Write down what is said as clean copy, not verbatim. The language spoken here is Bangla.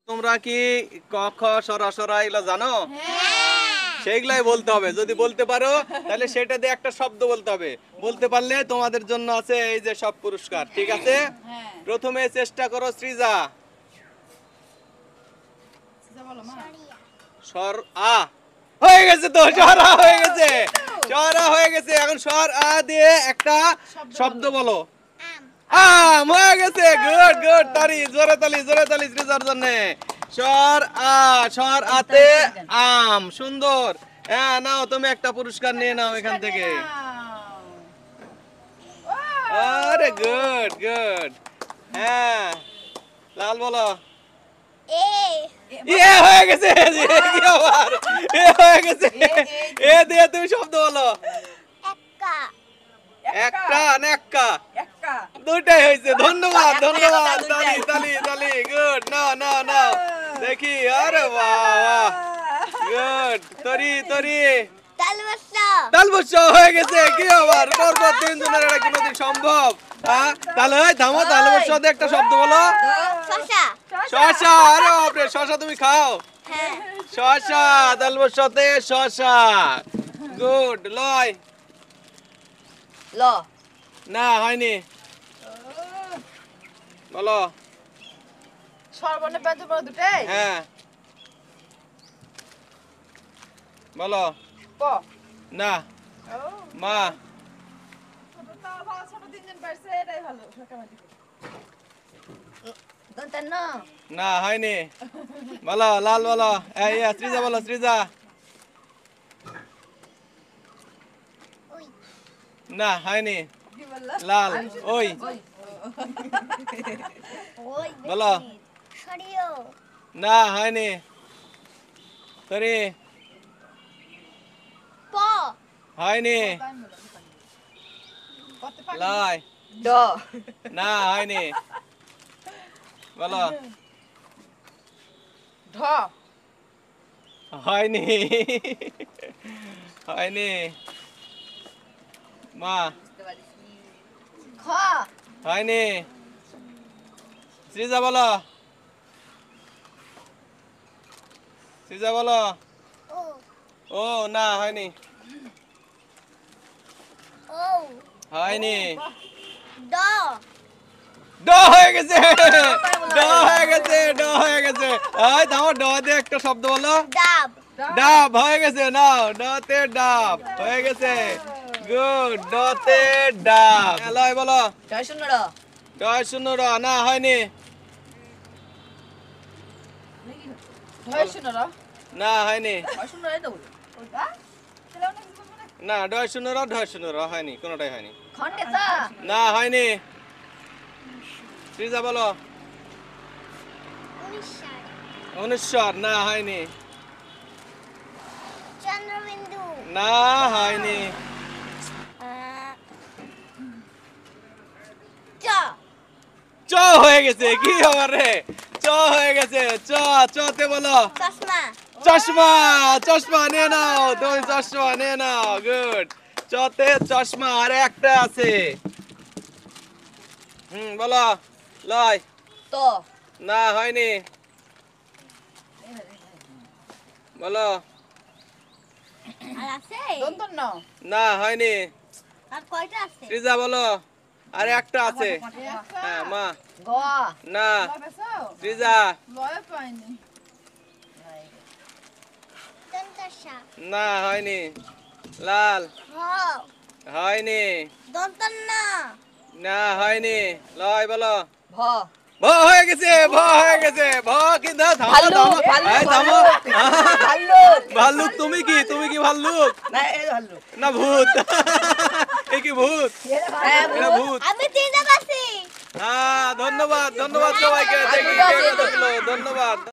তোমরা কি ক খ সরা এগুলো জানো? সেইগুলাই বলতে হবে। যদি বলতে পারো তাহলে সেটা দিয়ে একটা শব্দ বলতে হবে। বলতে পারলে তোমাদের জন্য আছে এই যে সব পুরস্কার, ঠিক আছে? প্রথমে চেষ্টা করো সৃজা। স্বর আ হয়ে গেছে তো, স্বর আ হয়ে গেছে, স্বর আ হয়ে গেছে। এখন স্বর আ দিয়ে একটা শব্দ বলো। আম হয়ে গেছে, গুড গুড, তালি জোরে তালি সৃজার জন্য। স্বর আ, স্বর আতে আম, সুন্দর। হ্যাঁ, নাও তুমি একটা পুরস্কার নিয়ে নাও এখান থেকে। আরে গুড গুড। হ্যাঁ, লাল বলো। এ হয়ে গেছে, কি আবার এ হয়ে গেছে। এ দিয়ে তুমি শব্দ বলো। একটা না এক্কা, দুটাই হয়েছে। ধন্যবাদ ধন্যবাদ, তালি তালি তালি, গুড। নাও নাও নাও দেখি। আরে বাহ বাহ, গুড। তরি তরি তালবস্য হয়ে গেছে। কি আবার পরপর তিনজনের, এটা কোনোদিন সম্ভব? হ্যাঁ, তাহলে থামো, তালবস্য দিয়ে একটা শব্দ বলো। শশা। আরে বাপরে, শশা তুমি খাও? শশা, তালবস্যতে শশা, গুড। লয় ল না, হয়নি। বলো। সর্বর্ণ ব্যঞ্জন বড় দুটাই। হ্যাঁ, বলো। প না, ও মা। ছোট তো ভালো, ছোট তিনজন পারছে, এটাই ভালো সকামাটি। দন্তান না না, হয়নি। বলো লাল বলো। এই সৃজা বলো, সৃজা। না, হয়নি। কি বললা? লাল ওই বলো। না, হয়নি। সরি, হয়নি। কত পারি? লয় ড না, হয়নি। বলো। ঢ হয়নি, হয়নি। মা। খ হয়নি। সৃজা বলো, সৃজা বলো। ও না, হয়নি। হয়নি। ড হয়ে গেছে, ড হয়ে গেছে, ড হয়ে গেছে। এই থামো, ড দিয়ে একটা শব্দ বলো। ডাব হয়ে গেছে। নাও, ডতে ডাব হয়ে গেছে, গুড। ডতে ডাব। লয় বলো। জয় শূন্য র ডয় শূন্য র না, হয়নি। জয় শূন্য র না, হয়নি। জয় শূন্য রে তো ওটা তাহলে অনেক কিছু বলবে না। না, ডয় শূন্য র, ঢয় শূন্য র হয়নি, কোনোটাই হয়নি। খন্ডে সা না, হয়নি। সৃজা বলো। অনুস্বর না, হয়নি। চন্দ্রবিন্দু না, হয়নি। চ চ হয়ে গেছে। কি খবর রে? চ হয়ে গেছে। চ, চতে বলো। চশমা চশমা, চশমা নিয়ে নাও, তুমি চশমা নিয়ে নাও, গুড। চতে চশমা। আর একটা আছে। বলো। লয় ত না, হয়নি। বলো। আর আছে দন্তন ন না, হয়নি। আর কয়টা আছে সৃজা বলো। আর একটা আছে। হ্যাঁ, মা। গ না, পাইছো সৃজা। লয় পাইনি। দন্তসা না, হয়নি। লাল হ হয়নি। দন্তন্য না, হয়নি। লয় বলো। ভ ভ হয়ে গেছে, ভ হয়ে গেছে। ভ কি দাও, থামো ভাল্লুক, থামো, ভাল্লুক, এই থামো। ভাল্লুক ভাল্লুক। তুমি কি, তুমি কি ভাল্লুক না এই ভাল্লুক না ভূত? এ কি ভূত? হ্যাঁ এটা ভূত। আমি চিনতে পারছি হ্যাঁ, ধন্যবাদ ধন্যবাদ সবাইকে। ভাল্লুক আছে, ধন্যবাদ।